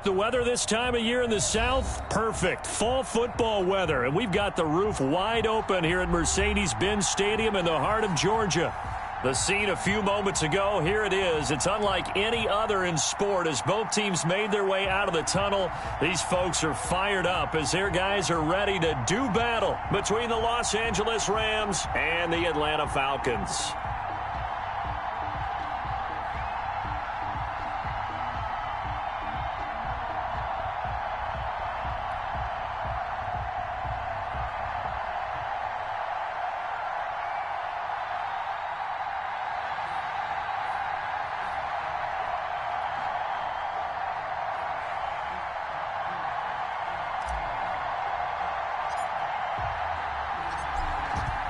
The weather this time of year in the South, perfect. Fall football weather. And we've got the roof wide open here at Mercedes-Benz Stadium in the heart of Georgia. The scene a few moments ago, here it is. It's unlike any other in sport as both teams made their way out of the tunnel. These folks are fired up as their guys are ready to do battle between the Los Angeles Rams and the Atlanta Falcons.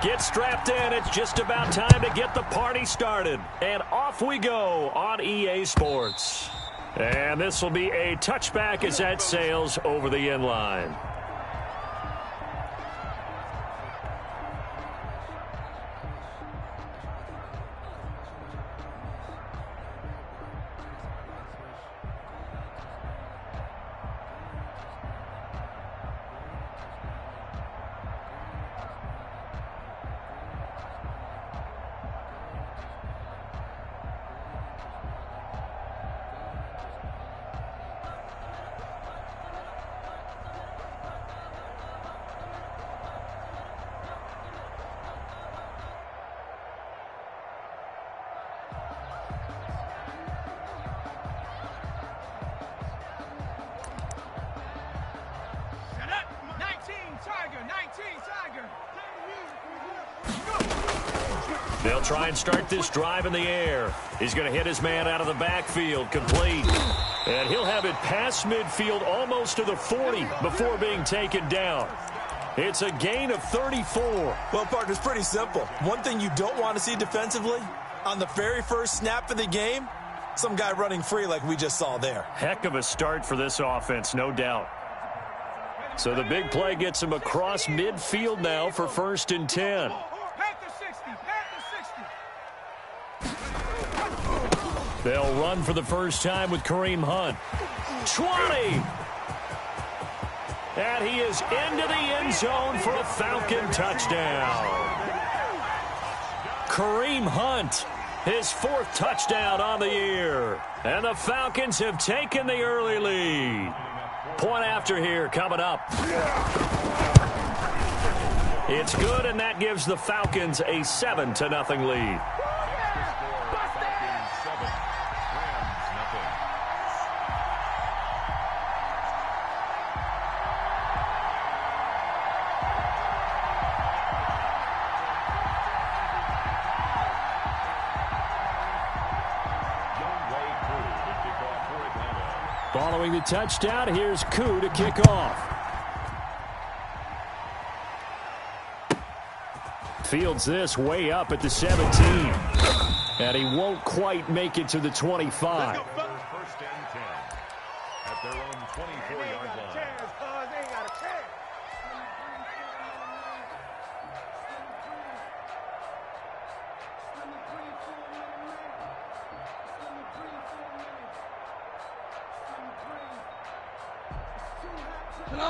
Get strapped in. It's just about time to get the party started. And off we go on EA Sports. And this will be a touchback as that sails over the end line. They'll try and start this drive in the air. He's going to hit his man out of the backfield, complete. And he'll have it past midfield almost to the 40 before being taken down. It's a gain of 34. Well, partner, it's pretty simple. One thing you don't want to see defensively, on the very first snap of the game, some guy running free like we just saw there. Heck of a start for this offense, no doubt. So the big play gets him across midfield now for 1st and 10. They'll run for the first time with Kareem Hunt. 20! And he is into the end zone for a Falcon touchdown. Kareem Hunt, his 4th touchdown on the year. And the Falcons have taken the early lead. Point after here coming up. It's good, and that gives the Falcons a 7-0 lead. Following the touchdown, here's Koo to kick off. Fields this way up at the 17. And he won't quite make it to the 25. 1st and 10 at their own 24-yard line.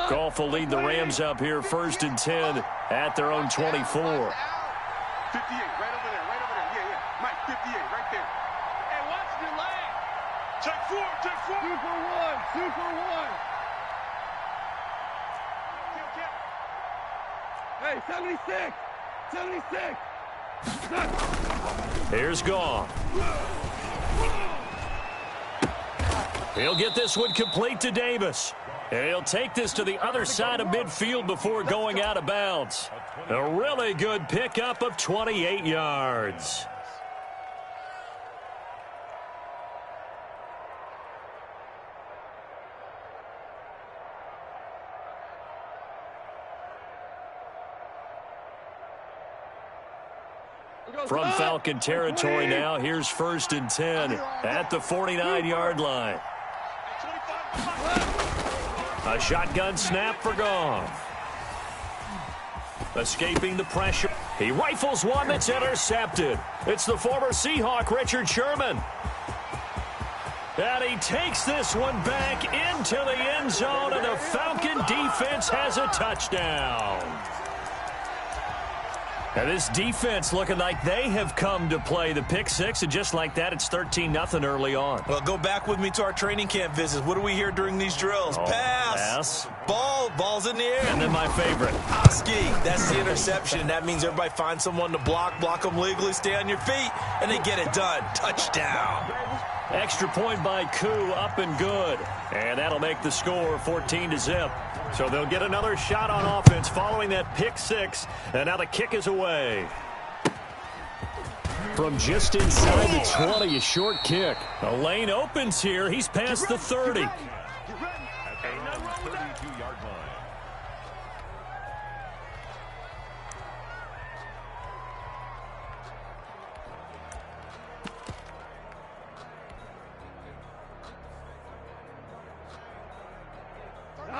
Goff will lead the Rams up here 1st and 10 at their own 24. 58, right over there, right over there. Yeah. Mike, 58, right there. Hey, watch the line. Check 4. 2 for 1, 2 for 1. Hey, 76. Here's Goff. He'll get this one complete to Davis. And he'll take this to the other side of midfield before going out of bounds. A really good pickup of 28 yards. From Falcon territory now, here's 1st and 10 at the 49-yard line. A shotgun snap for Goff. Escaping the pressure. He rifles one that's intercepted. It's the former Seahawk, Richard Sherman. And he takes this one back into the end zone, and the Falcon defense has a touchdown. And this defense looking like they have come to play the pick six, and just like that, it's 13-0 early on. Well, go back with me to our training camp visits. What do we hear during these drills? Pass. Ball's in the air. And then my favorite. Oski, that's the interception. That means everybody finds someone to block them legally, stay on your feet, and they get it done. Touchdown. Extra point by Koo, up and good. And that'll make the score 14-0. So they'll get another shot on offense following that pick six. And now the kick is away. From just inside the 20, a short kick. A lane opens here. He's past the 30. At the 32-yard line.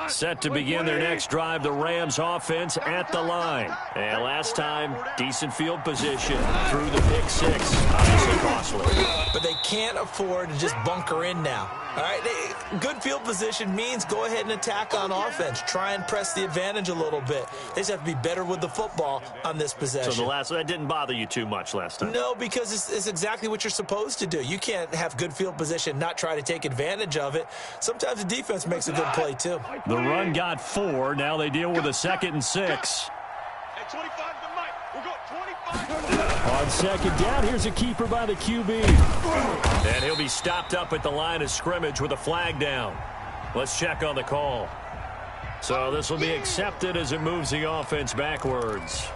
Set to begin their next drive, the Rams offense at the line. And last time, decent field position through the pick six. Obviously costly. But they can't afford to just bunker in now. All right, good field position means go ahead and attack on offense. Try and press the advantage a little bit. They just have to be better with the football on this possession. So that didn't bother you too much last time? No, because it's exactly what you're supposed to do. You can't have good field position, not try to take advantage of it. Sometimes the defense makes a good play, too. The run got 4. Now they deal with a 2nd and 6. At 25 to Mike. We'll go 25. On second down, here's a keeper by the QB. And he'll be stopped up at the line of scrimmage with a flag down. Let's check on the call. So this will be accepted as it moves the offense backwards.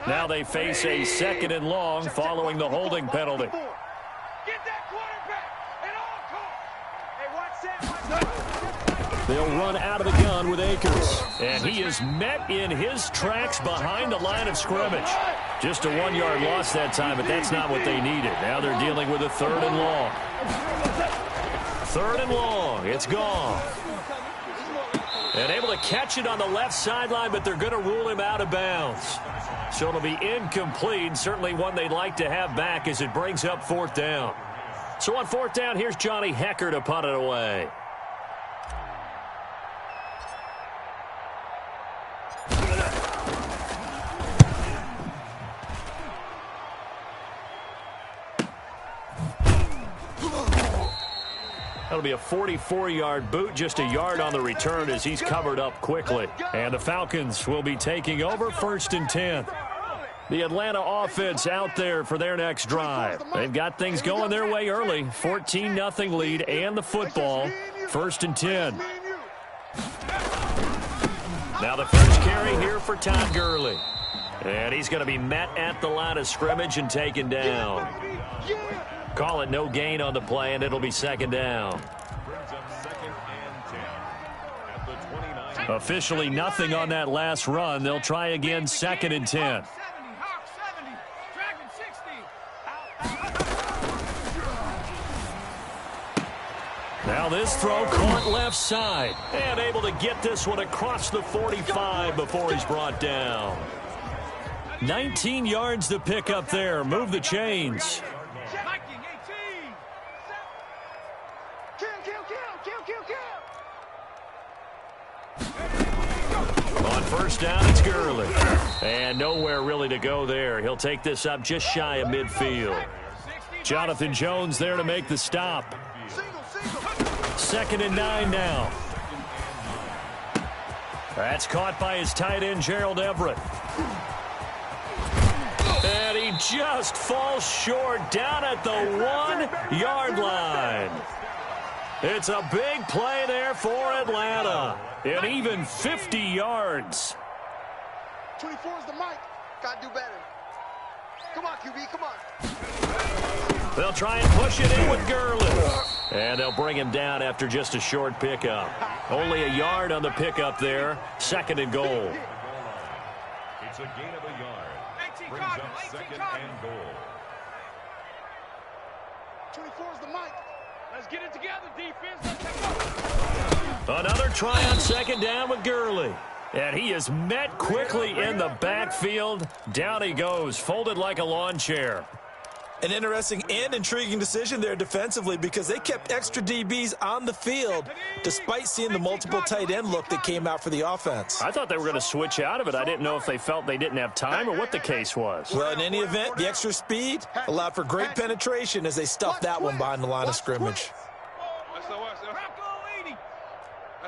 Now they face a 2nd and long following the holding penalty. Get that quarterback and all call. Hey, watch that. They'll run out of the gun with Akers. And he is met in his tracks behind the line of scrimmage. Just a 1-yard loss that time, but that's not what they needed. Now they're dealing with a 3rd and long. 3rd and long. It's gone. And able to catch it on the left sideline, but they're going to rule him out of bounds. So it'll be incomplete. Certainly one they'd like to have back as it brings up 4th down. So on 4th down, here's Johnny Hecker to punt it away. That'll be a 44-yard boot, just a yard on the return as he's covered up quickly. And the Falcons will be taking over 1st and 10. The Atlanta offense out there for their next drive. They've got things going their way early. 14-0 lead and the football. 1st and 10. Now the first carry here for Todd Gurley. And he's going to be met at the line of scrimmage and taken down. Call it no gain on the play, and it'll be 2nd down. Brings up 2nd and 10 at the 29. Officially nothing on that last run. They'll try again 2nd and 10. Now this throw caught left side. And able to get this one across the 45 before he's brought down. 19 yards to pick up there. Move the chains. On 1st down, it's Gurley. And nowhere really to go there. He'll take this up just shy of midfield. Jonathan Jones there to make the stop. 2nd and 9 now. That's caught by his tight end, Gerald Everett. And he just falls short down at the 1-yard line. It's a big play there for Atlanta. And even 50 yards. 24 is the mic. Got to do better. Come on, QB, come on. They'll try and push it in with Gurley. And they'll bring him down after just a short pickup. Only a yard on the pickup there. 2nd and goal. It's a gain of a yard. Brings up 2nd and goal. 24 is the mic. Let's get it together, defense. Let's go. Another try on 2nd down with Gurley. And he is met quickly in the backfield. Down he goes, folded like a lawn chair. An interesting and intriguing decision there defensively because they kept extra DBs on the field despite seeing the multiple tight end look that came out for the offense. I thought they were going to switch out of it. I didn't know if they felt they didn't have time or what the case was. Well, in any event, the extra speed allowed for great penetration as they stuffed that one behind the line of scrimmage.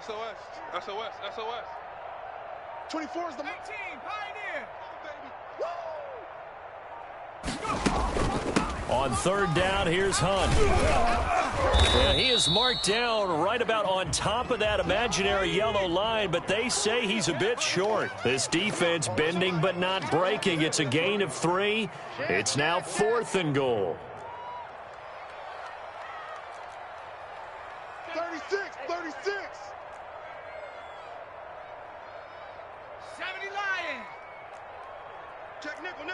SOS. 24 is the 18, Pioneer. On third down, here's Hunt. Yeah, he is marked down right about on top of that imaginary yellow line, but they say he's a bit short. This defense bending but not breaking. It's a gain of 3. It's now 4th and goal. 36. 70 Lions. Check nickel.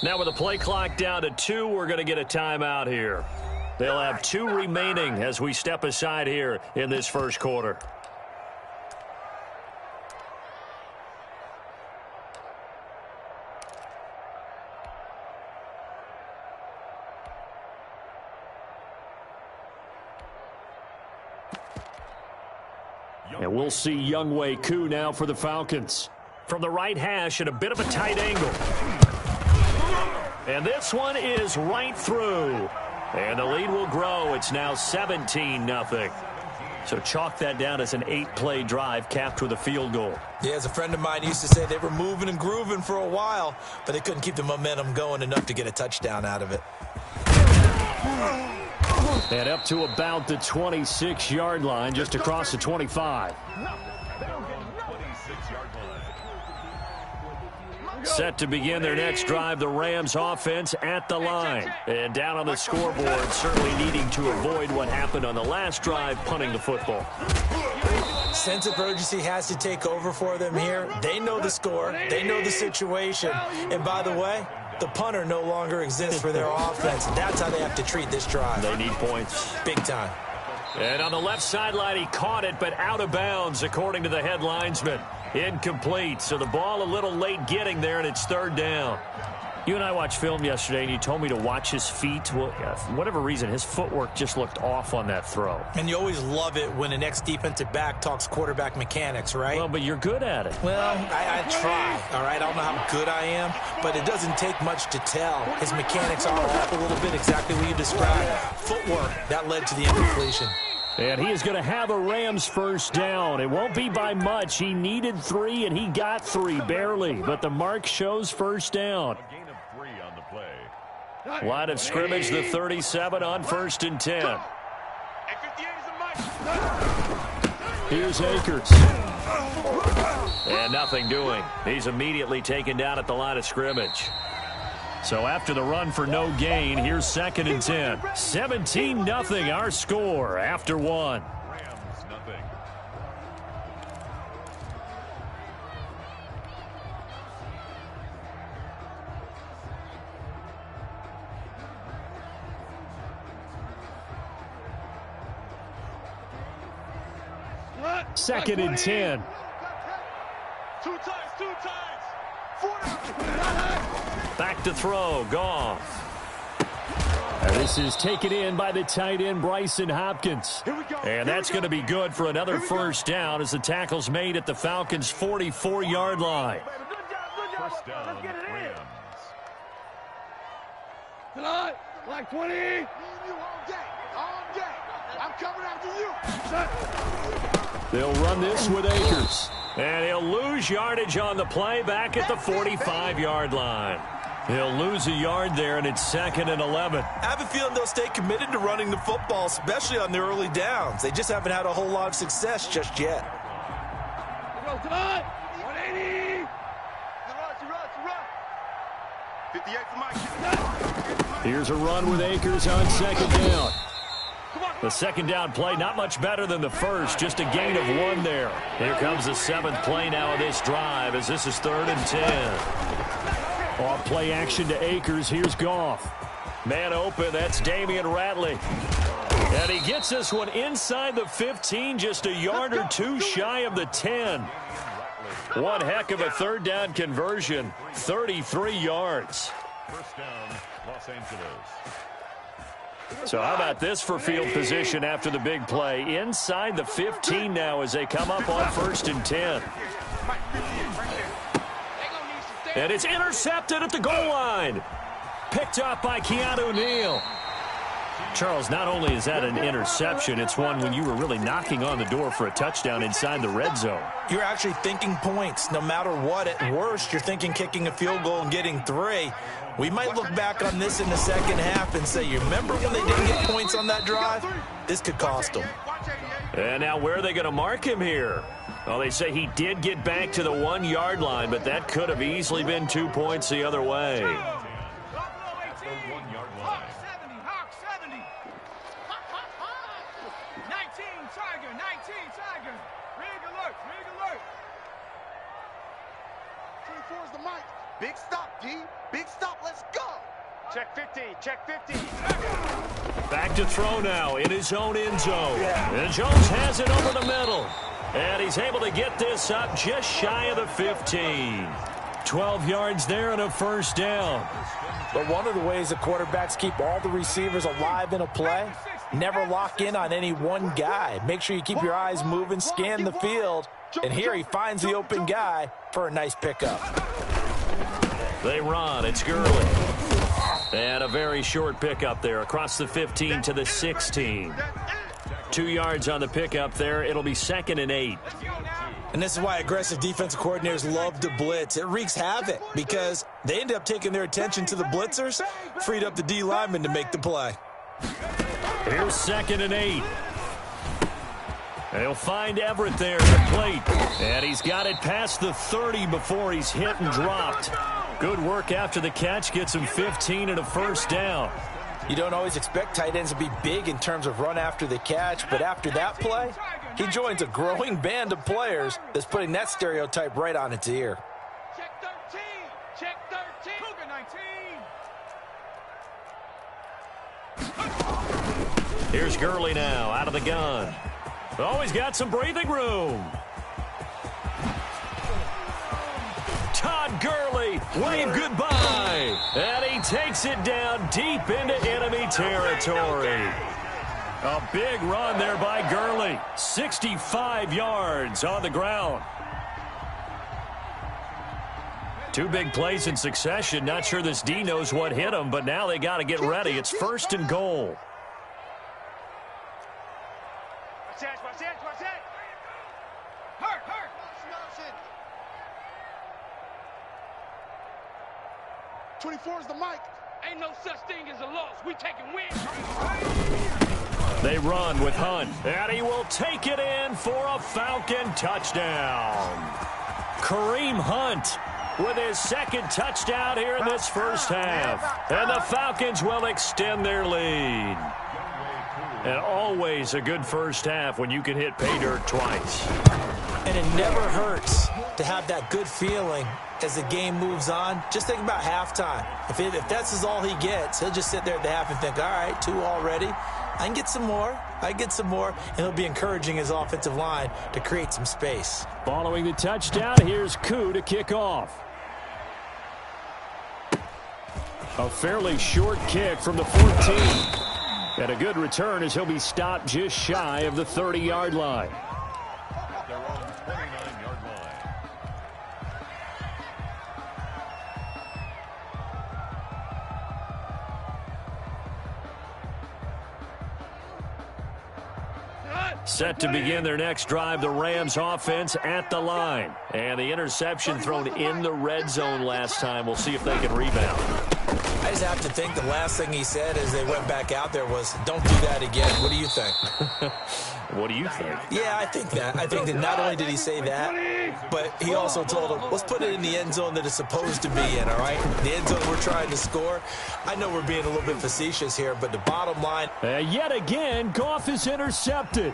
Now with the play clock down to 2, we're going to get a timeout here. They'll have 2 remaining as we step aside here in this first quarter. And we'll see Younghoe Koo now for the Falcons. From the right hash at a bit of a tight angle. And this one is right through. And the lead will grow. It's now 17-0. So chalk that down as an 8-play drive capped with a field goal. Yeah, as a friend of mine used to say, they were moving and grooving for a while, but they couldn't keep the momentum going enough to get a touchdown out of it. And up to about the 26-yard line, just across the 25. Set to begin their next drive, the Rams offense at the line. And down on the scoreboard, certainly needing to avoid what happened on the last drive, punting the football. Sense of urgency has to take over for them here. They know the score. They know the situation. And by the way, the punter no longer exists for their offense. That's how they have to treat this drive. They need points. Big time. And on the left sideline, he caught it, but out of bounds, according to the head linesman. Incomplete, so the ball a little late getting there, and it's third down. You and I watched film yesterday, and you told me to watch his feet. Well, for whatever reason, his footwork just looked off on that throw. And you always love it when an ex-defensive back talks quarterback mechanics, right? Well, but you're good at it. Well, I try, all right? I don't know how good I am, but it doesn't take much to tell. His mechanics are off a little bit, exactly what you described. Footwork, that led to the incompletion. And he is going to have a Rams first down. It won't be by much. He needed 3, and he got 3, barely. But the mark shows first down. Line of scrimmage, the 37 on 1st and 10. Here's Akers. And nothing doing. He's immediately taken down at the line of scrimmage. So after the run for no gain, here's 2nd and 10. 17-0 our score after 1. Second and 10. Two times. Back to throw, Goff. And this is taken in by the tight end, Bryson Hopkins. And that's going to be good for another first down as the tackle's made at the Falcons' 44-yard line. First down, Rams. Tonight, like 20. Me and you all day. I'm coming after you. They'll run this with Akers. And he'll lose yardage on the play back at the 45-yard line. He'll lose a yard there, and it's 2nd and 11. I have a feeling they'll stay committed to running the football, especially on the early downs. They just haven't had a whole lot of success just yet. Go tonight. 180. Run. 58 for Mike. Here's a run with Akers on 2nd down. The 2nd down play, not much better than the first, just a gain of 1 there. Here comes the 7th play now of this drive as this is 3rd and 10. Off play action to Akers. Here's Goff. Man open. That's Damian Ratley. And he gets this one inside the 15, just a yard or two shy of the 10. One heck of a third down conversion. 33 yards. First down, Los Angeles. So how about this for field position after the big play? Inside the 15 now as they come up on 1st and 10. And it's intercepted at the goal line. Picked up by Keanu Neal. Charles, not only is that an interception, it's one when you were really knocking on the door for a touchdown inside the red zone. You're actually thinking points. No matter what, at worst, you're thinking kicking a field goal and getting 3. We might look back on this in the second half and say, you remember when they didn't get points on that drive? This could cost them. And now where are they going to mark him here? Well, they say he did get back to the 1-yard line, but that could have easily been 2 points the other way. Big stop, D. Big stop. Let's go. Check 50. Check 50. Back to throw now in his own end zone. And Jones has it over the middle. And he's able to get this up just shy of the 15. 12 yards there and a first down. But one of the ways the quarterbacks keep all the receivers alive in a play, never lock in on any one guy. Make sure you keep your eyes moving, scan the field. And here he finds the open guy for a nice pickup. They run. It's Gurley. And a very short pickup there across the 15 to the 16. 2 yards on the pickup there. It'll be 2nd and 8. And this is why aggressive defensive coordinators love to blitz. It wreaks havoc because they end up taking their attention to the blitzers, freed up the D lineman to make the play. Here's 2nd and 8. They'll find Everett there at the plate. And he's got it past the 30 before he's hit and dropped. Good work after the catch. Gets him 15 and a first down. You don't always expect tight ends to be big in terms of run after the catch, but after that play, he joins a growing band of players that's putting that stereotype right on its ear. Check 13. Check 13. Cougar 19. Here's Gurley now out of the gun. Oh, he's got some breathing room. Todd Gurley, wave goodbye. And he takes it down deep into enemy territory. A big run there by Gurley. 65 yards on the ground. 2 big plays in succession. Not sure this D knows what hit him, but now they got to get ready. It's 1st and goal. Hurt. 24 is the mic. Ain't no such thing as a loss. We taking wins. They run with Hunt, and he will take it in for a Falcon touchdown. Kareem Hunt with his 2nd touchdown here in this first half. And the Falcons will extend their lead. And always a good first half when you can hit pay dirt twice. And it never hurts to have that good feeling as the game moves on. Just think about halftime. If that's all he gets, he'll just sit there at the half and think, all right, 2 already. I can get some more. And he'll be encouraging his offensive line to create some space. Following the touchdown, here's Koo to kick off. A fairly short kick from the 14. And a good return as he'll be stopped just shy of the 30-yard line. Their own 29-yard line. Set to begin their next drive, the Rams offense at the line. And the interception thrown in the red zone last time. We'll see if they can rebound. I just have to think the last thing he said as they went back out there was, don't do that again. What do you think? What do you think? Yeah, I think that. I think that not only did he say that, but he also told him, let's put it in the end zone that it's supposed to be in, all right? The end zone we're trying to score. I know we're being a little bit facetious here, but the bottom line. Yet again, Goff is intercepted.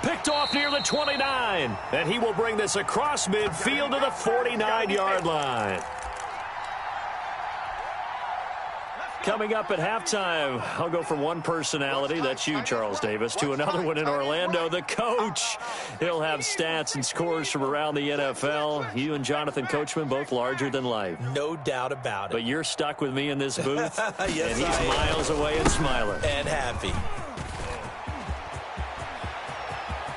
Picked off near the 29. And he will bring this across midfield to the 49-yard line. Coming up at halftime, I'll go from one personality, that's you, Charles Davis, to another one in Orlando, the coach. He'll have stats and scores from around the NFL. You and Jonathan Coachman, both larger than life. No doubt about it. But you're stuck with me in this booth, Yes, and he's miles away and smiling. And happy.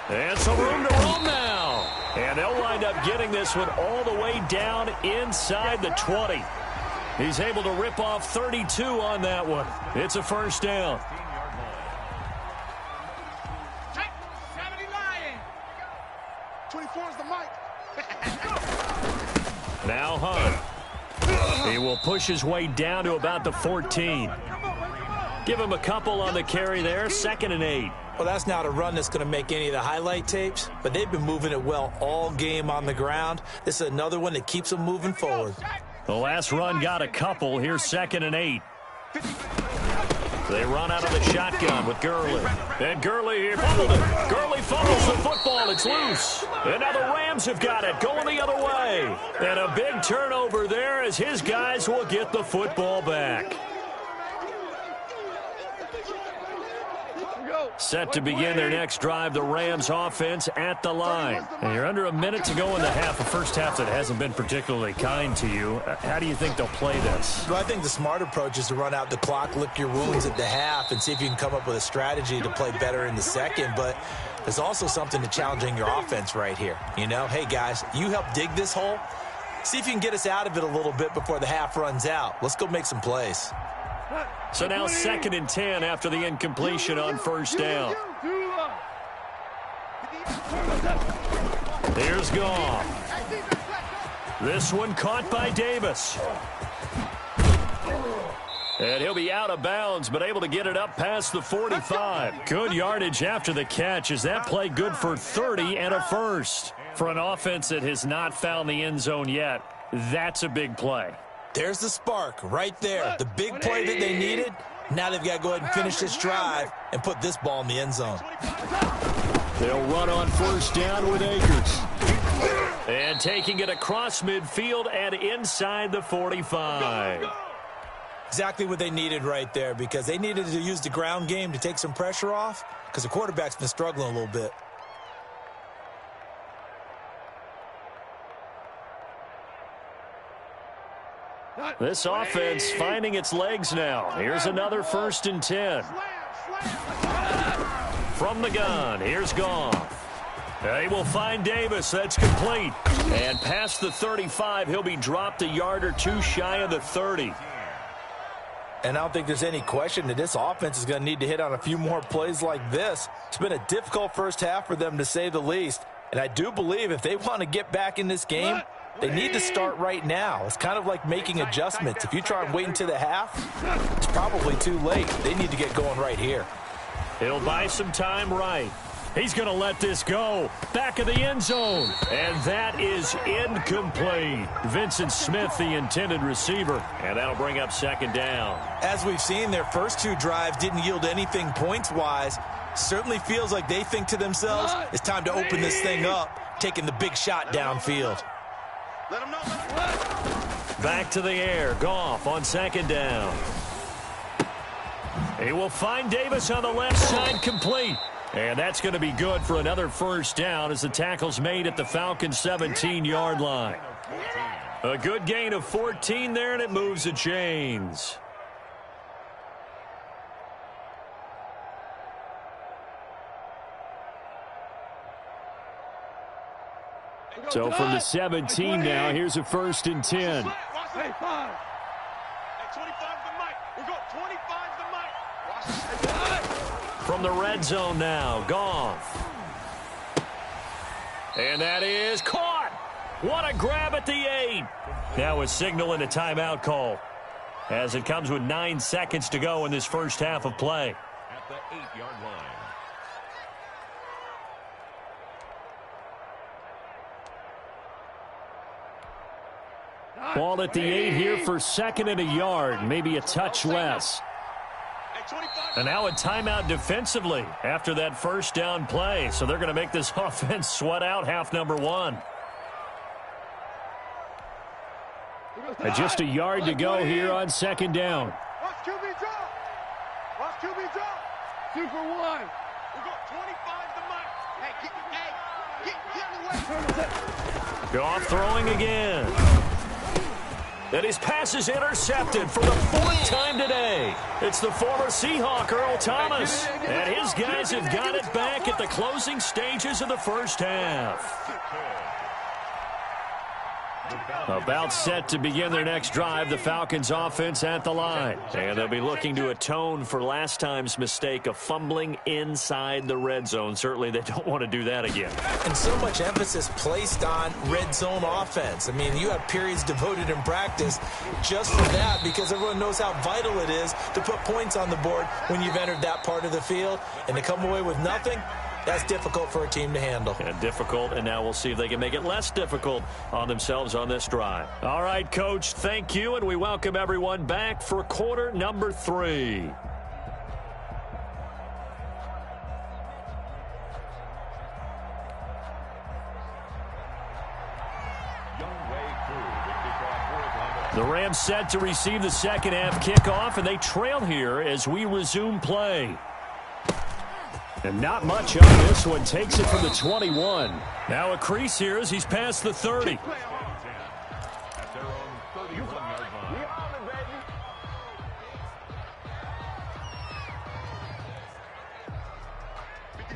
And some room to roam now. And they'll wind up getting this one all the way down inside the 20. He's able to rip off 32 on that one. It's a first down. Take 70 Lion. 24 is the mic. Now Hunt. He will push his way down to about the 14. Give him a couple on the carry there. 2nd and 8. Well, that's not a run that's going to make any of the highlight tapes, but they've been moving it well all game on the ground. This is another one that keeps them moving forward. The last run got a couple. Here's 2nd and 8. They run out of the shotgun with Gurley. And Gurley here fumbled it. Gurley fumbles the football. It's loose. And now the Rams have got it going the other way. And a big turnover there as his guys will get the football back. Set to begin their next drive, the Rams offense at the line. And you're under a minute to go in the half, a first half that hasn't been particularly kind to you. How do you think they'll play this? Well, I think the smart approach is to run out the clock, lick your wounds at the half, and see if you can come up with a strategy to play better in the second. But there's also something to challenging your offense right here. You know, hey, guys, you help dig this hole. See if you can get us out of it a little bit before the half runs out. Let's go make some plays. So now 2nd and 10 after the incompletion on first down. Here's Goff. This one caught by Davis. And he'll be out of bounds, but able to get it up past the 45. Good yardage after the catch. Is that play good for 30 and a first? For an offense that has not found the end zone yet, that's a big play. There's the spark right there. The big play that they needed. Now they've got to go ahead and finish this drive and put this ball in the end zone. They'll run on first down with Akers. And taking it across midfield and inside the 45. Exactly what they needed right there, because they needed to use the ground game to take some pressure off, because the quarterback's been struggling a little bit. This offense finding its legs now. Here's another 1st and 10. From the gun, here's Goff. They will find Davis. That's complete. And past the 35, he'll be dropped a yard or two shy of the 30. And I don't think there's any question that this offense is going to need to hit on a few more plays like this. It's been a difficult first half for them, to say the least. And I do believe if they want to get back in this game, they need to start right now. It's kind of like making adjustments. If you try and wait until the half, it's probably too late. They need to get going right here. He'll buy some time right. He's going to let this go. Back of the end zone. And that is incomplete. Vincent Smith, the intended receiver. And that'll bring up 2nd down. As we've seen, their first 2 drives didn't yield anything points-wise. Certainly feels like they think to themselves, it's time to open this thing up, taking the big shot downfield. Let him know. Back to the air. Goff on 2nd down. He will find Davis on the left side, complete. And that's going to be good for another first down as the tackle's made at the Falcons' 17-yard line. A good gain of 14 there, and it moves the chains. So from the 17 now, here's a 1st and 10. Hey, 5. Hey, 25's the mic. We'll go 25's the mic. From the red zone now, Goff. And that is caught. What a grab at the 8. Now a signal and a timeout call, as it comes with 9 seconds to go in this first half of play. At the 8-yard line. Ball at the 8 here for 2nd and a yard, maybe a touch less. And now a timeout defensively after that first down play. So they're going to make this offense sweat out half number 1. And just a yard to go here on 2nd down. QB drop. 2 for 1. We got 25 to Mike. Hey, get in the way. Go off throwing again. And his pass is intercepted for the 4th time today. It's the former Seahawk, Earl Thomas. And his guys have got it back at the closing stages of the first half. About set to begin their next drive, the Falcons offense at the line. And they'll be looking to atone for last time's mistake of fumbling inside the red zone. Certainly they don't want to do that again. And so much emphasis placed on red zone offense. I mean, you have periods devoted in practice just for that because everyone knows how vital it is to put points on the board when you've entered that part of the field. And to come away with nothing, that's difficult for a team to handle. And difficult, and now we'll see if they can make it less difficult on themselves on this drive. All right, Coach, thank you, and we welcome everyone back for quarter number 3. The Rams set to receive the second half kickoff, and they trail here as we resume play. And not much on this one. Takes it from the 21. Now a crease here as he's past the 30.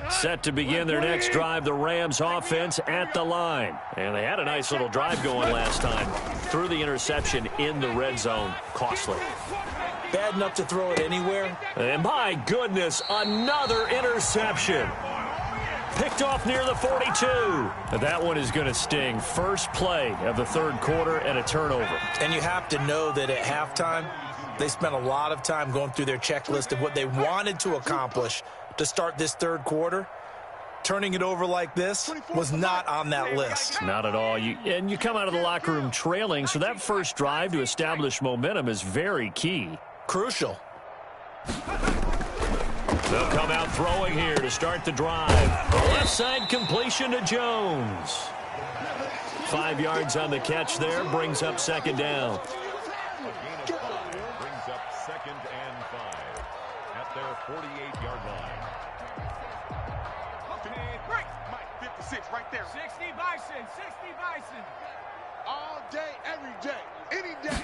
Set to begin their next drive, the Rams offense at the line. And they had a nice little drive going last time. Threw the interception in the red zone. Costly. Bad enough to throw it anywhere. And my goodness, another interception. Picked off near the 42. That one is going to sting. First play of the third quarter and a turnover. And you have to know that at halftime, they spent a lot of time going through their checklist of what they wanted to accomplish to start this third quarter. Turning it over like this was not on that list. Not at all. And you come out of the locker room trailing, so that first drive to establish momentum is very key. Crucial. They'll come out throwing here to start the drive. Left side completion to Jones. 5 yards on the catch there, brings up second down. Brings up 2nd and 5 at their 48-yard line. Mike, 56 right there. 60 Bison, 60 Bison. All day, every day, any day.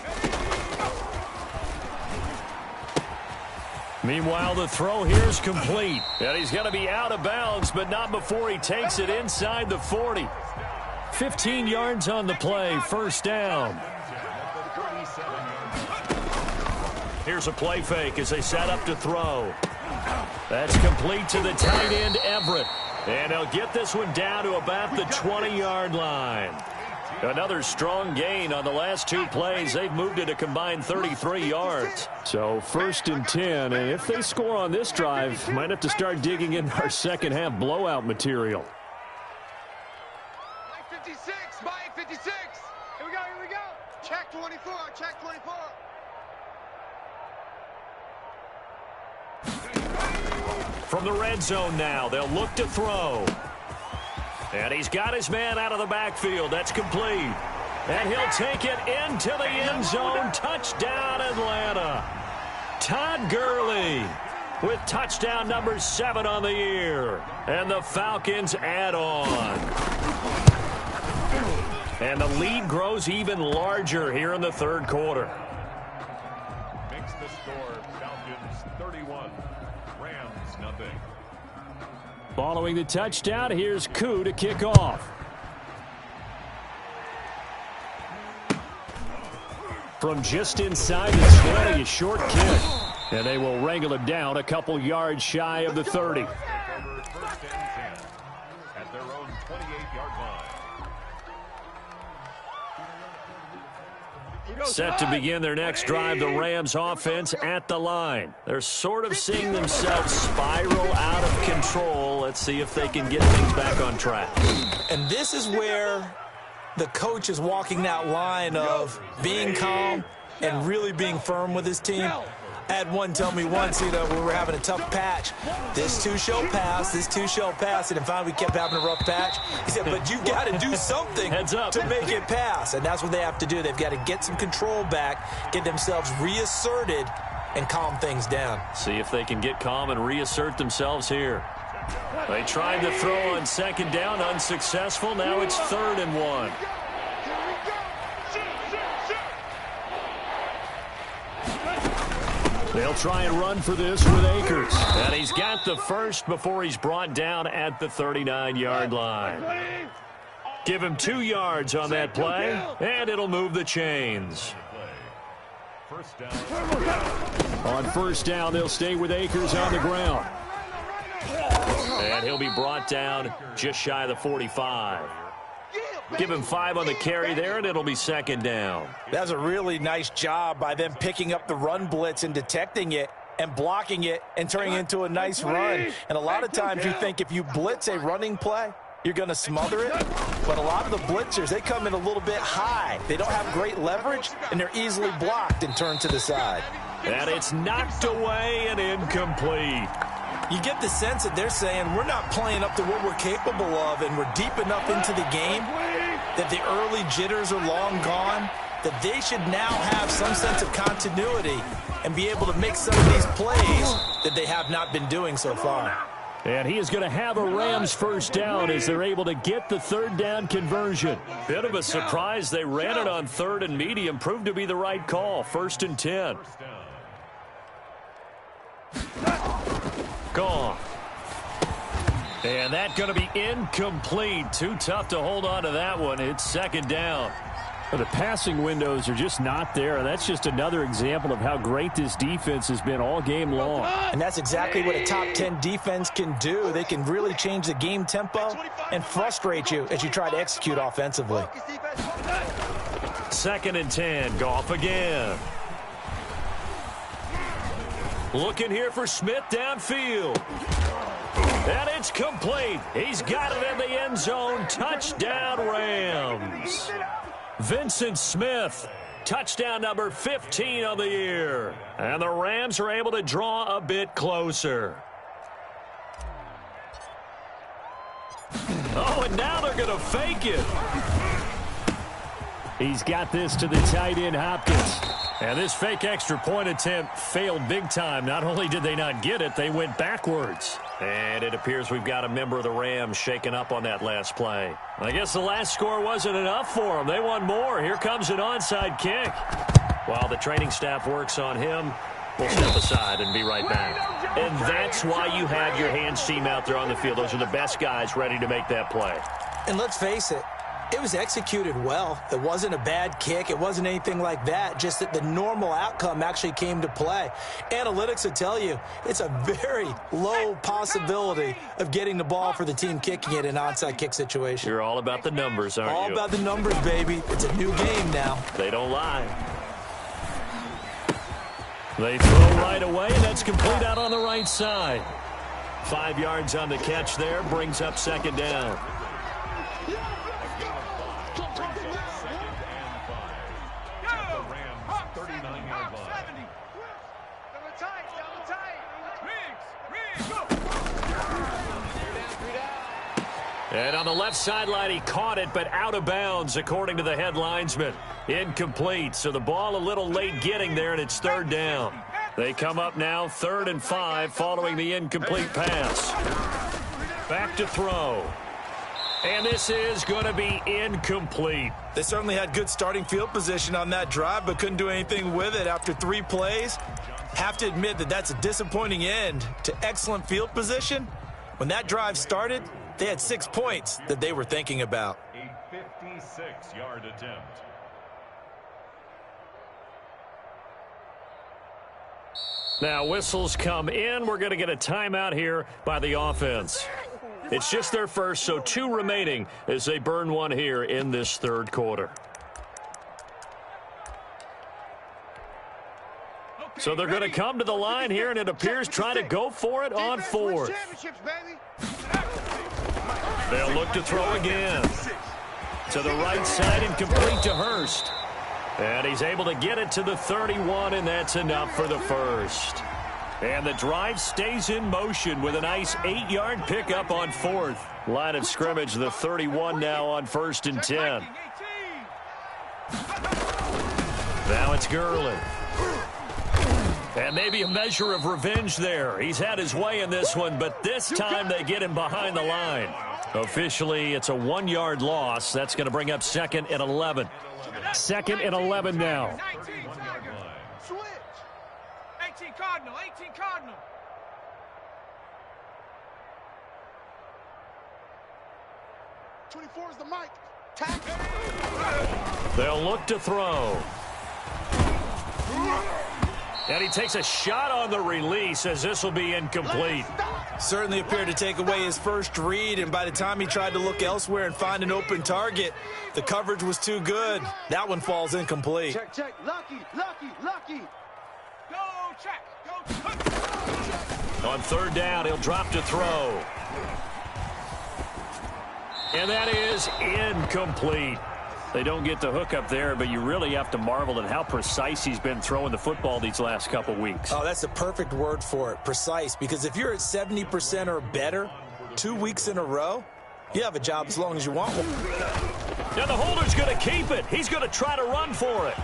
Meanwhile, the throw here is complete. And he's going to be out of bounds, but not before he takes it inside the 40. 15 yards on the play, first down. Here's a play fake as they set up to throw. That's complete to the tight end, Everett. And he'll get this one down to about the 20-yard line. Another strong gain on the last 2 plays. They've moved it a combined 33 yards. So 1st and 10, and if they score on this drive, might have to start digging in our second half blowout material. Mike 56, Mike 56. Here we go, here we go. Check 24, check 24. From the red zone now, they'll look to throw. And he's got his man out of the backfield. That's complete. And he'll take it into the end zone. Touchdown, Atlanta. Todd Gurley with touchdown number 7 on the year. And the Falcons add on. And the lead grows even larger here in the third quarter. Makes the score Falcons 31, Rams nothing. Following the touchdown, here's Koo to kick off. From just inside the 20, a short kick. And they will wrangle him down a couple yards shy of the 30. 1st and 10 at their own 28-yard line. Set to begin their next drive, the Rams offense at the line. They're sort of seeing themselves spiral out of control. Let's see if they can get things back on track. And this is where the coach is walking that line of being calm and really being firm with his team. I had one tell me once, we were having a tough patch. This too shall pass, this too shall pass. And finally we kept having a rough patch. He said, but you got to do something to make it pass. And that's what they have to do. They've got to get some control back, get themselves reasserted, and calm things down. See if they can get calm and reassert themselves here. They tried to throw on second down, unsuccessful. Now it's 3rd and 1. They'll try and run for this with Akers. And he's got the first before he's brought down at the 39-yard line. Give him 2 yards on that play, and it'll move the chains. On first down, they'll stay with Akers on the ground. And he'll be brought down just shy of the 45. Give him 5 on the carry there, and it'll be 2nd down. That's a really nice job by them picking up the run blitz and detecting it and blocking it and turning it into a nice run. And a lot of times you think if you blitz a running play, you're going to smother it. But a lot of the blitzers, they come in a little bit high. They don't have great leverage, and they're easily blocked and turned to the side. And it's knocked away and incomplete. You get the sense that they're saying we're not playing up to what we're capable of, and we're deep enough into the game that the early jitters are long gone, that they should now have some sense of continuity and be able to make some of these plays that they have not been doing so far. And he is going to have a Rams first down as they're able to get the 3rd down conversion. Bit of a surprise. They ran it on 3rd and medium. Proved to be the right call. 1st and 10. Gone. And that's going to be incomplete. Too tough to hold on to that one. It's 2nd down. The passing windows are just not there. That's just another example of how great this defense has been all game long. And that's exactly what a top 10 defense can do. They can really change the game tempo and frustrate you as you try to execute offensively. 2nd and 10. Goff again. Looking here for Smith downfield. And it's complete. He's got it in the end zone. Touchdown, Rams. Vincent Smith, touchdown number 15 of the year. And the Rams are able to draw a bit closer. Oh, and now they're going to fake it. He's got this to the tight end, Hopkins. And this fake extra point attempt failed big time. Not only did they not get it, they went backwards. And it appears we've got a member of the Rams shaken up on that last play. I guess the last score wasn't enough for them. They want more. Here comes an onside kick. While the training staff works on him, we'll step aside and be right back. And that's why you have your hands team out there on the field. Those are the best guys ready to make that play. And let's face it, it was executed well. It wasn't a bad kick. It wasn't anything like that. Just that the normal outcome actually came to play. Analytics will tell you it's a very low possibility of getting the ball for the team kicking it in an onside kick situation. You're all about the numbers, aren't you? All about the numbers, baby. It's a new game now. They don't lie. They throw right away, and that's complete out on the right side. 5 yards on the catch there, brings up 2nd down. And on the left sideline, he caught it, but out of bounds, according to the head linesman. Incomplete, so the ball a little late getting there, and it's 3rd down. They come up now 3rd and 5 following the incomplete pass. Back to throw. And this is going to be incomplete. They certainly had good starting field position on that drive, but couldn't do anything with it after 3 plays. Have to admit that that's a disappointing end to excellent field position. When that drive started, they had 6 points that they were thinking about. A 56-yard attempt. Now whistles come in. We're going to get a timeout here by the offense. It's just their first, so 2 remaining as they burn one here in this 3rd quarter. So they're going to come to the line here, and it appears trying to go for it on 4th. They'll look to throw again. To the right side and complete to Hurst. And he's able to get it to the 31, and that's enough for the first. And the drive stays in motion with a nice 8-yard pickup on 4th. Line of scrimmage, the 31 now on 1st and 10. Now it's Gurley. And maybe a measure of revenge there. He's had his way in this one, but this time they get him behind the line. Officially, it's a 1-yard loss. That's going to bring up 2nd and 11. 2nd and 11 now. 19 Tiger. Switch. 18 Cardinal. 18 Cardinal. '24 is the mic. Tack. They'll look to throw. And he takes a shot on the release as this will be incomplete. Certainly appeared to take away his first read, and by the time he tried to look elsewhere and find an open target, the coverage was too good. That one falls incomplete. Check, check. Lucky, lucky, lucky. Go check. Go check. On 3rd down, he'll drop to throw. And that is incomplete. They don't get the hook up there, but you really have to marvel at how precise he's been throwing the football these last couple weeks. Oh, that's the perfect word for it, precise, because if you're at 70% or better 2 weeks in a row, you have a job as long as you want one. Now the holder's going to keep it. He's going to try to run for it.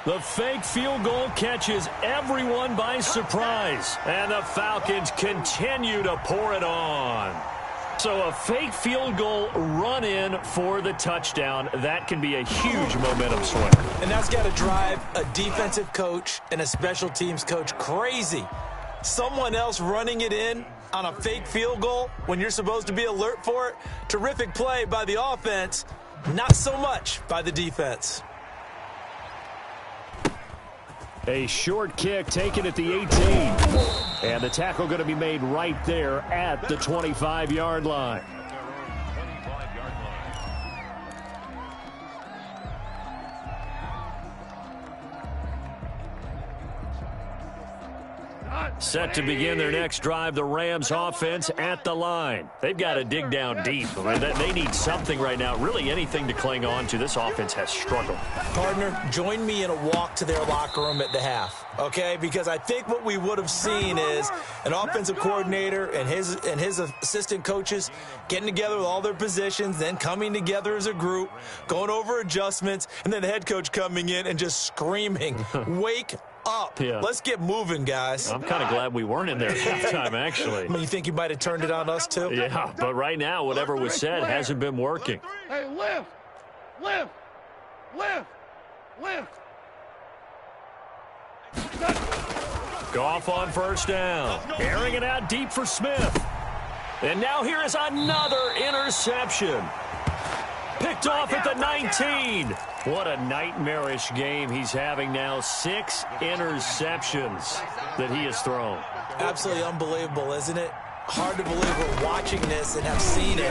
The fake field goal catches everyone by surprise, and the Falcons continue to pour it on. So a fake field goal run-in for the touchdown. That can be a huge momentum swing. And that's got to drive a defensive coach and a special teams coach crazy. Someone else running it in on a fake field goal when you're supposed to be alert for it. Terrific play by the offense, not so much by the defense. A short kick taken at the 18. And the tackle going to be made right there at the 25-yard line. Set to begin their next drive, the Rams offense at the line. They've got to dig down deep. They need something right now, really anything to cling on to. This offense has struggled. Partner, join me in a walk to their locker room at the half, okay? Because I think what we would have seen is an offensive coordinator and his assistant coaches getting together with all their positions, then coming together as a group, going over adjustments, and then the head coach coming in and just screaming, wake up. Yeah. Let's get moving, guys. I'm kind of glad we weren't in there at halftime, actually. I mean, you think you might have turned it on us, too? Yeah, but right now, whatever was said hasn't been working. Hey, lift, lift, lift, lift. Goff on 1st down. Airing it out deep for Smith. And now here is another interception. Picked off at the 19. What a nightmarish game he's having now. 6 interceptions that he has thrown. Absolutely unbelievable, isn't it? Hard to believe we're watching this and have seen it,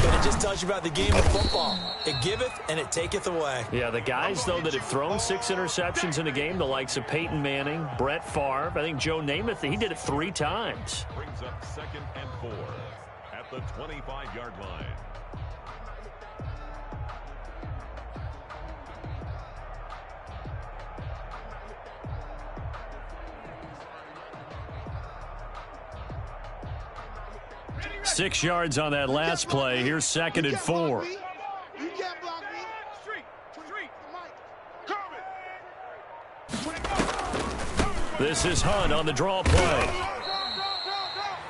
but it just tells you about the game of football. It giveth and it taketh away. Yeah, the guys, though, that have thrown 6 interceptions in a game, the likes of Peyton Manning, Brett Favre, I think Joe Namath, he did it 3 times. Brings up 2nd and 4 at the 25-yard line. Six yards on that last play. Here's 2nd and 4. You can't block me. Street. This is Hunt on the draw play.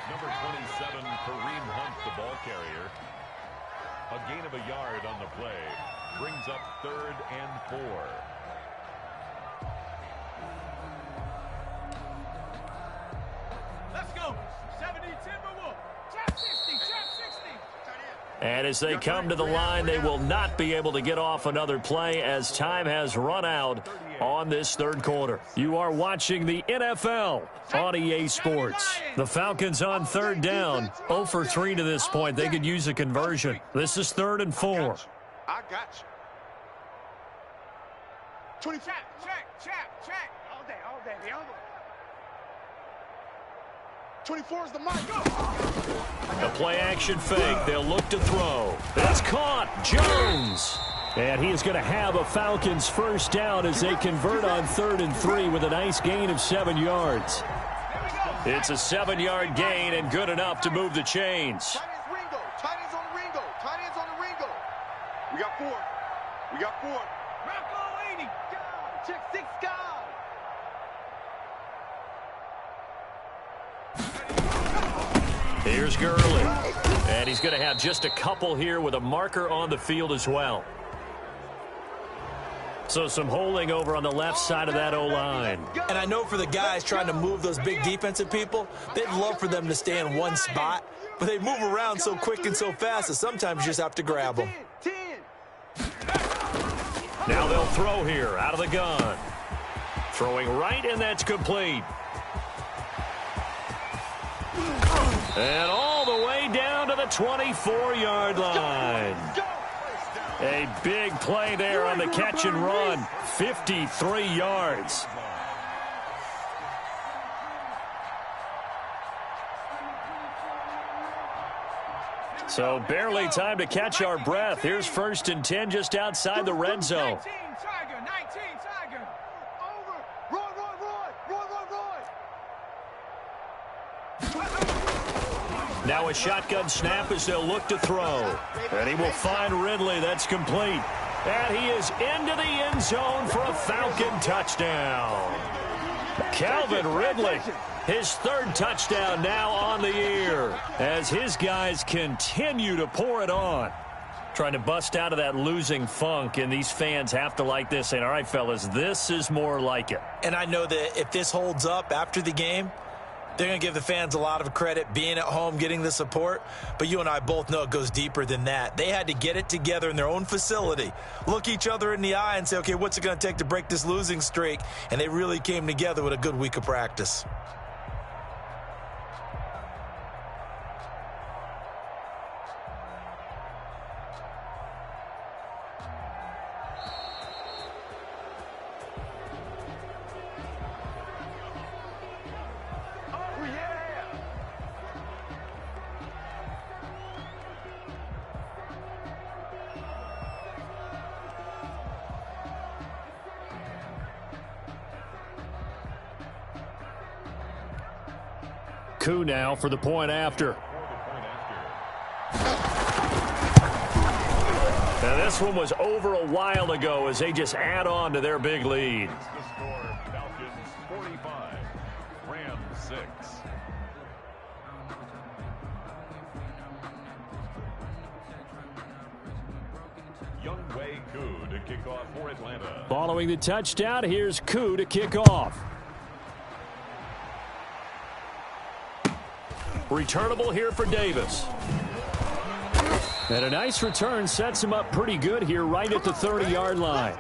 Number 27, Kareem Hunt, the ball carrier. A gain of a yard on the play. Brings up 3rd and 4. Let's go. 70 Timberwolves. Trap 60. Trap 60. And as they come to the line, they will not be able to get off another play as time has run out on this 3rd quarter. You are watching the NFL on EA Sports. The Falcons on 3rd down, 0 for 3 to this point. They could use a conversion. This is 3rd and 4. I got you. 20. Check. All day. The other. 24 is the mic. A play-action fake. They'll look to throw. It's caught. Jones. And he is going to have a Falcons 1st down as they convert on 3rd and 3 with a nice gain of 7 yards. It's a 7-yard gain and good enough to move the chains. Tight ends on the Ringo. We got 4. Rocco 80. Check 6 guys. Here's Gurley. And he's going to have just a couple here with a marker on the field as well. So some holding over on the left side of that O-line. And I know for the guys trying to move those big defensive people, they'd love for them to stay in one spot, but they move around so quick and so fast that sometimes you just have to grab them. Now they'll throw here out of the gun. Throwing right, and that's complete. And all the way down to the 24-yard line. A big play there on the catch and run. 53 yards. So barely time to catch our breath. Here's 1st and 10 just outside the red zone. 19 Tiger. Over. Run. Now a shotgun snap as they'll look to throw. And he will find Ridley. That's complete. And he is into the end zone for a Falcon touchdown. Calvin Ridley, his 3rd touchdown now on the year as his guys continue to pour it on. Trying to bust out of that losing funk, and these fans have to like this. Saying, all right, fellas, this is more like it. And I know that if this holds up after the game, they're going to give the fans a lot of credit being at home, getting the support. But you and I both know it goes deeper than that. They had to get it together in their own facility, look each other in the eye and say, okay, what's it going to take to break this losing streak? And they really came together with a good week of practice. Coup now for the point after. Now this one was over a while ago as they just add on to their big lead. The score, Falcons 45, Rams 6. Younghoe Koo to kick off for Atlanta. Following the touchdown, here's Koo to kick off. Returnable here for Davis. And a nice return sets him up pretty good here right at the 30-yard line.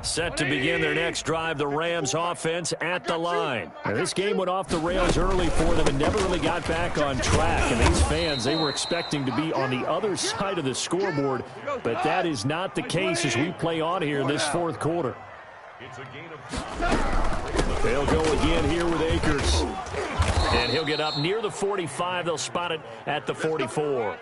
Set to begin their next drive, the Rams offense at the line. Now, this game went off the rails early for them and never really got back on track. And these fans, they were expecting to be on the other side of the scoreboard, but that is not the case as we play on here in this 4th quarter. They'll go again here with Akers. And he'll get up near the 45. They'll spot it at the 44.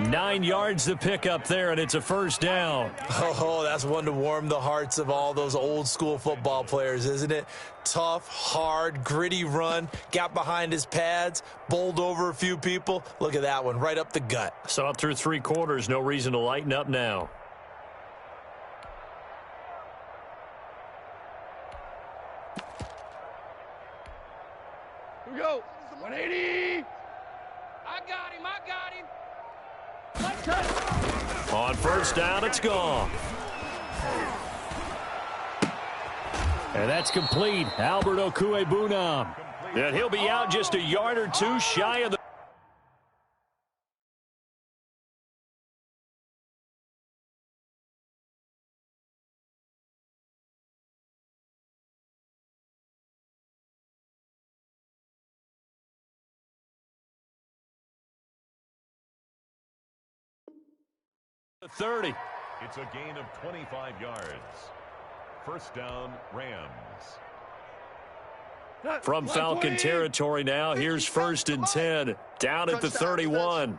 9 yards to pick up there, and it's a 1st down. Oh, that's one to warm the hearts of all those old-school football players, isn't it? Tough, hard, gritty run, got behind his pads, bowled over a few people. Look at that one, right up the gut. So up through 3 quarters, no reason to lighten up now. Here we go. 180. I got him. On 1st down, it's gone. And that's complete. Albert Okwuegbunam. And he'll be out just a yard or 2 shy of the... The 30. It's a gain of 25 yards. 1st down, Rams. From Falcon territory now, here's 1st and 10. Down at the 31.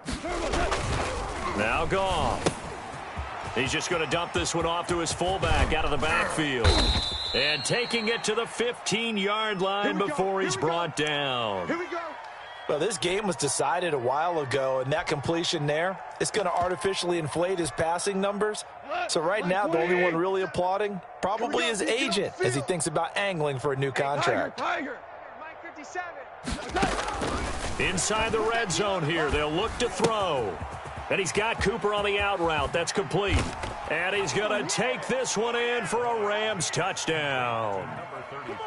Now gone. He's just going to dump this one off to his fullback out of the backfield. And taking it to the 15-yard line before he's brought down. Here we go. Well, this game was decided a while ago, and that completion there, it's going to artificially inflate his passing numbers. So right now, the only one really applauding probably his agent as he thinks about angling for a new contract. Inside the red zone here, they'll look to throw. And he's got Cooper on the out route. That's complete. And he's going to take this one in for a Rams touchdown.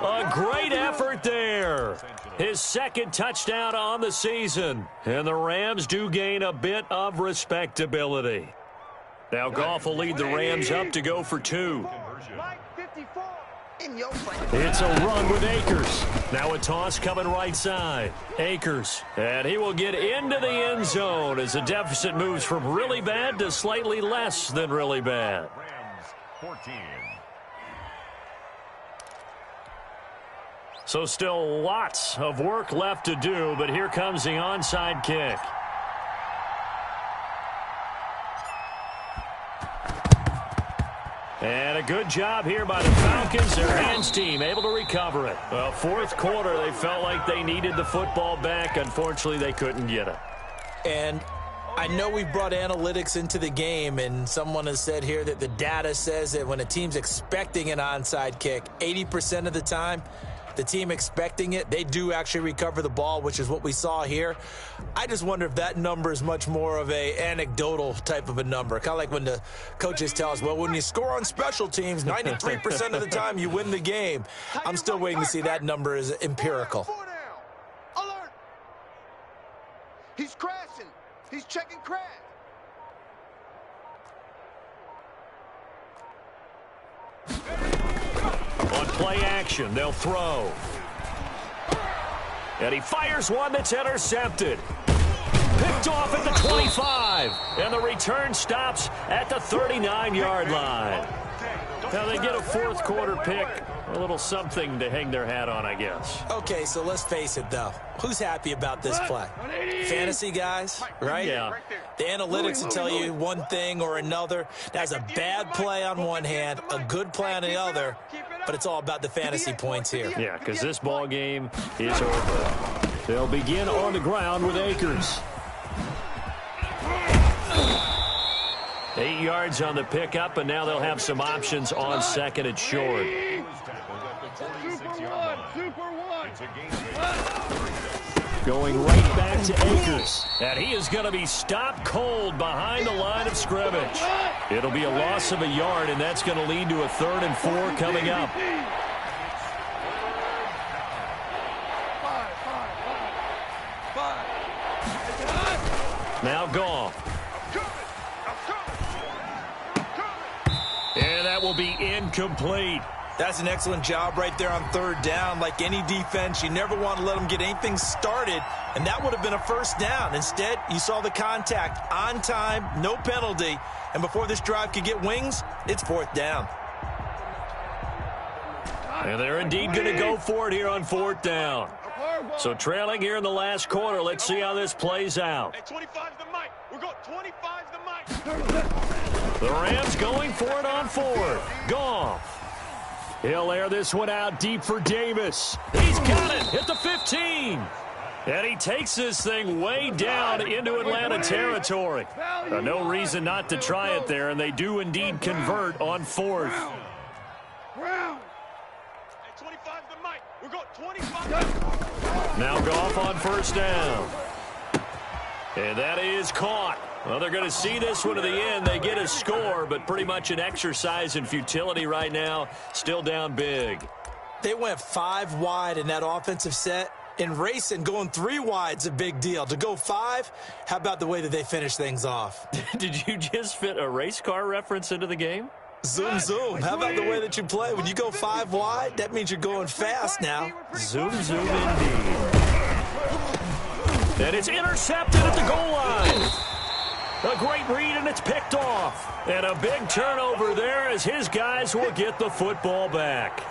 A great effort there. His second touchdown on the season. And the Rams do gain a bit of respectability. Now Goff will lead the Rams up to go for 2. It's a run with Akers. Now a toss coming right side. Akers. And he will get into the end zone as the deficit moves from really bad to slightly less than really bad. Rams 14. So still lots of work left to do, but here comes the onside kick. And a good job here by the Falcons. Their hands team able to recover it. Well, fourth quarter, they felt like they needed the football back. Unfortunately, they couldn't get it. And I know we brought analytics into the game, and someone has said here that the data says that when a team's expecting an onside kick, 80% of the time, the team expecting it, they do actually recover the ball, which is what we saw here. I just wonder if that number is much more of a anecdotal type of a number. Kind of like when the coaches tell us, well, when you score on special teams, 93% of the time you win the game. I'm still waiting to see that number is empirical. Alert! He's crashing. He's checking crash. On play action, they'll throw. And he fires one that's intercepted. Picked off at the 25. And the return stops at the 39-yard line. Now they get a fourth quarter pick. A little something to hang their hat on, I guess. Okay, so let's face it, though. Who's happy about this play? Fantasy guys, right? Yeah. The analytics will tell you one thing or another. That's a bad play on one hand, a good play on the other, but it's all about the fantasy points here. Yeah, because this ball game is over. They'll begin on the ground with Akers. 8 yards on the pickup, and now they'll have some options on second and short. Going right back to Akers. And he is going to be stopped cold behind the line of scrimmage. It'll be a loss of a yard, and that's going to lead to a 3rd and 4 coming up. Now Goff. And that will be incomplete. That's an excellent job right there on 3rd down. Like any defense, you never want to let them get anything started, and that would have been a 1st down. Instead, you saw the contact on time, no penalty, and before this drive could get wings, it's 4th down. And they're indeed going to go for it here on 4th down. So trailing here in the last quarter, let's see how this plays out. Hey, 25's the mic. We're going 25's the mic. The Rams going for it on 4th. Goff. He'll air this one out deep for Davis. He's got it at the 15. And he takes this thing way down into Atlanta territory. No reason not to try it there, and they do indeed convert on 4th. Hey, 25's the mic. We're going 25. Now Goff on 1st down. And that is caught. Well, they're going to see this one to the end. They get a score, but pretty much an exercise in futility right now. Still down big. They went 5 wide in that offensive set. In racing, going 3 wide's a big deal. To go 5, how about the way that they finish things off? Did you just fit a race car reference into the game? Zoom, zoom. How about the way that you play? When you go 5 wide, that means you're going fast now. Zoom, zoom indeed. And it's intercepted at the goal line. A great read, and it's picked off. And a big turnover there as his guys will get the football back.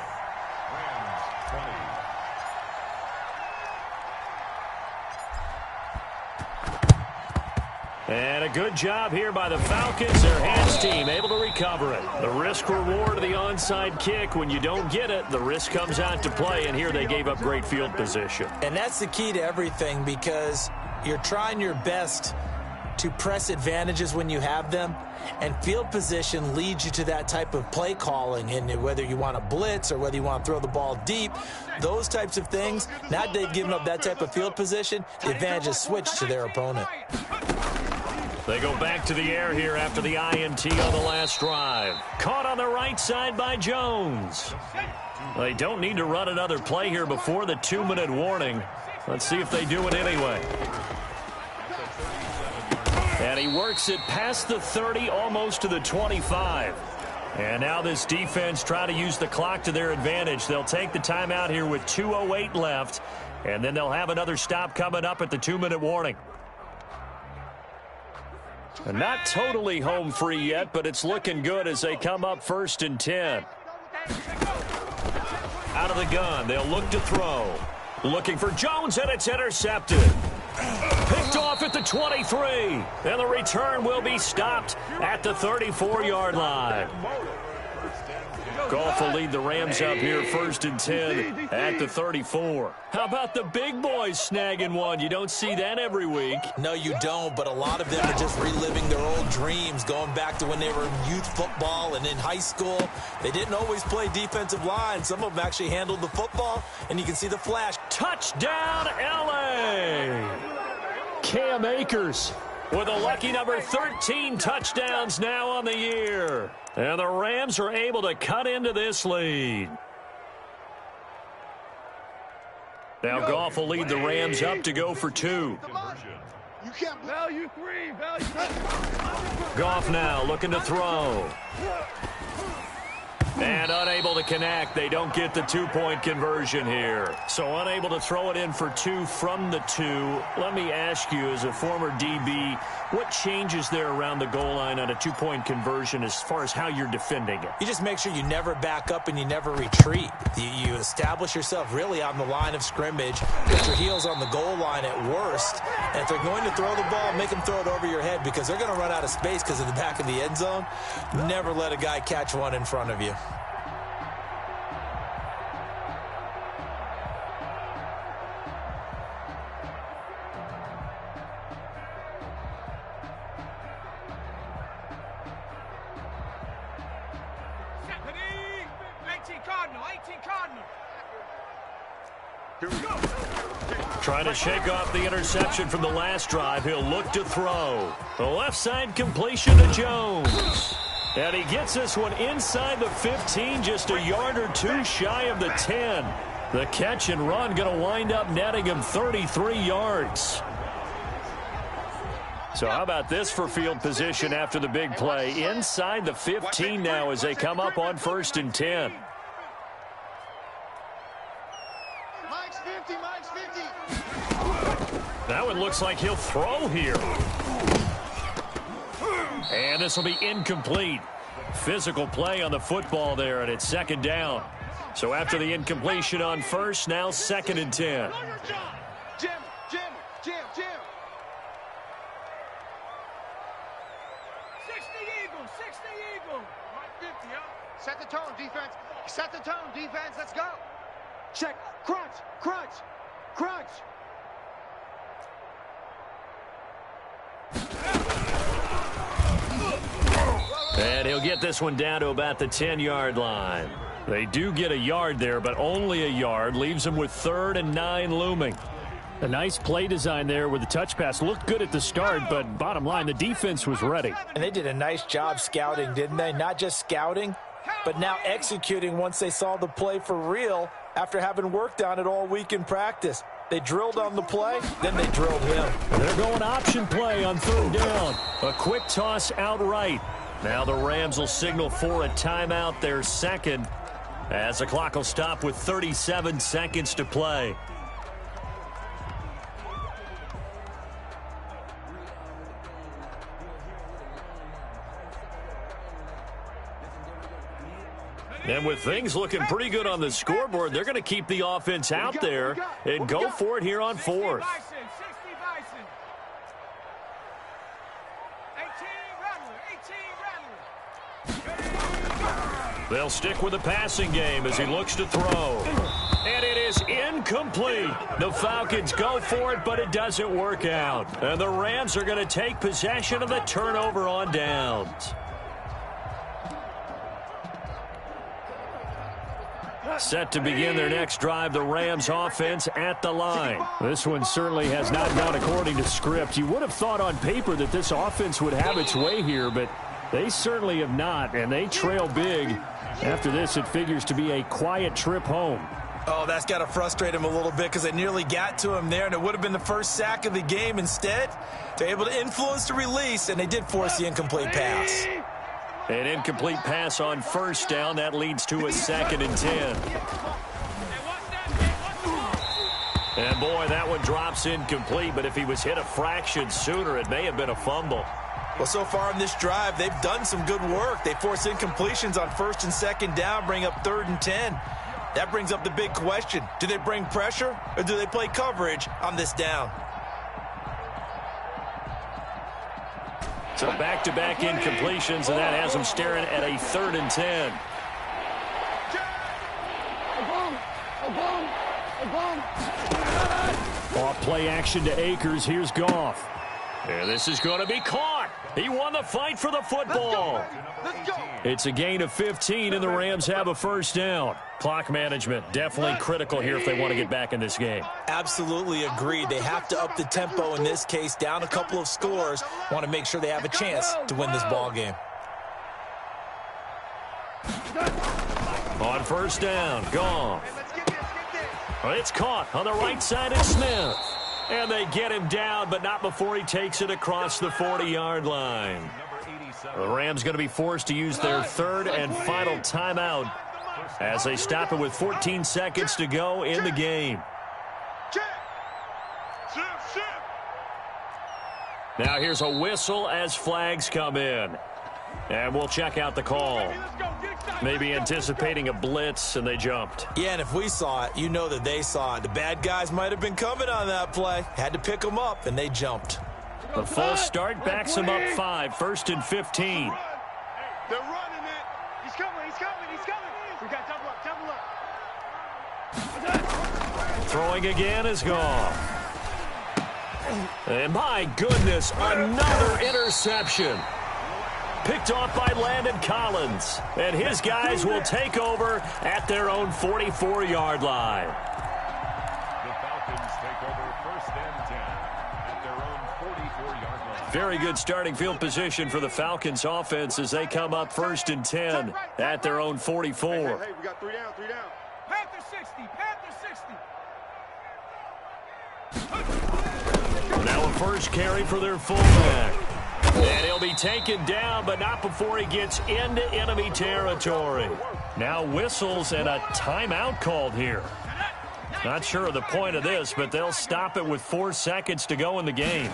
And a good job here by the Falcons. Their hands team able to recover it. The risk reward of the onside kick. When you don't get it, the risk comes out to play. And here they gave up great field position. And that's the key to everything, because you're trying your best to press advantages when you have them. And field position leads you to that type of play calling. And whether you want to blitz or whether you want to throw the ball deep, those types of things, now that they've given up that type of field position, the advantage is switched to their opponent. They go back to the air here after the INT on the last drive. Caught on the right side by Jones. They don't need to run another play here before the 2-minute warning. Let's see if they do it anyway. And he works it past the 30, almost to the 25. And now this defense trying to use the clock to their advantage. They'll take the timeout here with 2:08 left. And then they'll have another stop coming up at the 2-minute warning. And not totally home free yet, but it's looking good as they come up 1st and 10. Out of the gun, they'll look to throw. Looking for Jones, and it's intercepted. Picked off at the 23. And the return will be stopped at the 34-yard line. Goff will lead the Rams up here 1st and 10 at the 34. How about the big boys snagging one? You don't see that every week. No, you don't, but a lot of them are just reliving their old dreams, going back to when they were in youth football and in high school. They didn't always play defensive line. Some of them actually handled the football, and you can see the flash. Touchdown, L.A. Cam Akers with a lucky number 13 touchdowns now on the year. And the Rams are able to cut into this lead. Now Goff will lead the Rams up to go for 2. You can't value 3, value 3. Goff now looking to throw. And unable to connect. They don't get the 2-point conversion here. So unable to throw it in for 2 from the 2. Let me ask you, as a former DB, what changes there around the goal line on a 2-point conversion as far as how you're defending it? You just make sure you never back up and you never retreat. You establish yourself really on the line of scrimmage, put your heels on the goal line at worst. And if they're going to throw the ball, make them throw it over your head, because they're going to run out of space because of the back of the end zone. Never let a guy catch one in front of you. Trying to shake off the interception from the last drive. He'll look to throw. The left side completion to Jones. And he gets this one inside the 15, just a yard or 2 shy of the 10. The catch and run going to wind up netting him 33 yards. So how about this for field position after the big play? Inside the 15 now as they come up on 1st and 10. That one looks like he'll throw here. And this will be incomplete. Physical play on the football there, and it's 2nd down. So after the incompletion on 1st, now 2nd and 10. Jim. 60 Eagles, 60 Eagles. 50, huh? Set the tone, defense. Set the tone, defense. Let's go. Check. Crunch. And he'll get this one down to about the 10-yard line. They do get a yard there, but only a yard. Leaves them with 3rd and 9 looming. A nice play design there with the touch pass. Looked good at the start, but bottom line, the defense was ready. And they did a nice job scouting, didn't they? Not just scouting, but now executing once they saw the play for real after having worked on it all week in practice. They drilled on the play, then they drilled him. They're going option play on 3rd down. A quick toss outright. Now the Rams will signal for a timeout, their 2nd, as the clock will stop with 37 seconds to play. And with things looking pretty good on the scoreboard, they're going to keep the offense out there and go for it here on 4th. They'll stick with the passing game as he looks to throw. And it is incomplete. The Falcons go for it, but it doesn't work out. And the Rams are going to take possession of the turnover on downs. Set to begin their next drive, the Rams offense at the line. This one certainly has not gone according to script. You would have thought on paper that this offense would have its way here, but they certainly have not, and they trail big. After this, it figures to be a quiet trip home. Oh, that's got to frustrate him a little bit because they nearly got to him there, and it would have been the first sack of the game. Instead, they're able to influence the release, and they did force the incomplete pass. An incomplete pass on first down. That leads to a 2nd and 10. And, boy, that one drops incomplete, but if he was hit a fraction sooner, it may have been a fumble. Well, so far in this drive, they've done some good work. They force incompletions on 1st and 2nd down, bring up 3rd and 10. That brings up the big question. Do they bring pressure or do they play coverage on this down? So back-to-back incompletions, and that has them staring at a 3rd and 10. Off play action to Akers. Here's Goff. And this is going to be caught. He won the fight for the football. Let's go. It's a gain of 15, and the Rams have a first down. Clock management definitely critical here if they want to get back in this game. Absolutely agreed. They have to up the tempo in this case, down a couple of scores. Want to make sure they have a chance to win this ball game. On first down, Goff. It's caught on the right side of Smith. And they get him down, but not before he takes it across the 40-yard line. The Rams going to be forced to use their 3rd and final timeout as they stop it with 14 seconds to go in the game. Now here's a whistle as flags come in. And we'll check out the call. Maybe anticipating a blitz, and they jumped. Yeah, and if we saw it, you know that they saw it. The bad guys might have been coming on that play. Had to pick them up, and they jumped. The false start backs them up 5, 1st and 15. They're running it. He's coming. We got double up. Throwing again is Goff. And my goodness, another interception. Picked off by Landon Collins. And his guys will take over at their own 44-yard line. The Falcons take over 1st and 10 at their own 44-yard line. Very good starting field position for the Falcons offense as they come up 1st and 10 at their own 44. Hey, we got 3 down. Panther 60. Now a first carry for their fullback. And he'll be taken down, but not before he gets into enemy territory. Now whistles and a timeout called here. Not sure of the point of this, but they'll stop it with 4 seconds to go in the game.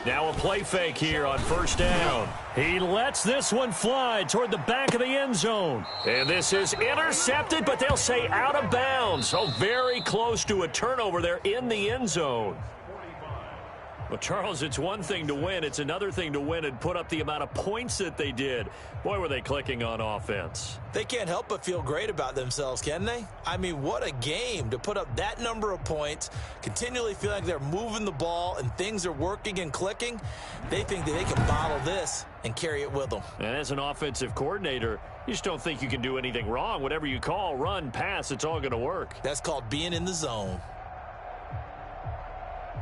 Now a play fake here on first down. He lets this one fly toward the back of the end zone. And this is intercepted, but they'll say out of bounds. So very close to a turnover there in the end zone. Well, Charles, it's one thing to win. It's another thing to win and put up the amount of points that they did. Boy, were they clicking on offense. They can't help but feel great about themselves, can they? I mean, what a game to put up that number of points, continually feel like they're moving the ball and things are working and clicking. They think that they can bottle this and carry it with them. And as an offensive coordinator, you just don't think you can do anything wrong. Whatever you call, run, pass, it's all going to work. That's called being in the zone.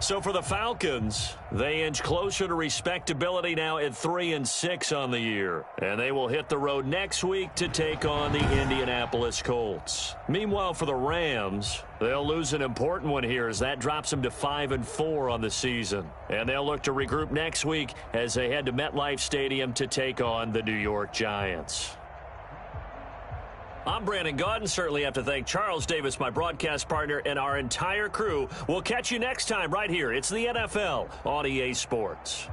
So for the Falcons, they inch closer to respectability now at 3-6 on the year. And they will hit the road next week to take on the Indianapolis Colts. Meanwhile, for the Rams, they'll lose an important one here as that drops them to 5-4 on the season. And they'll look to regroup next week as they head to MetLife Stadium to take on the New York Giants. I'm Brandon Gaudin. Certainly have to thank Charles Davis, my broadcast partner, and our entire crew. We'll catch you next time right here. It's the NFL on EA Sports.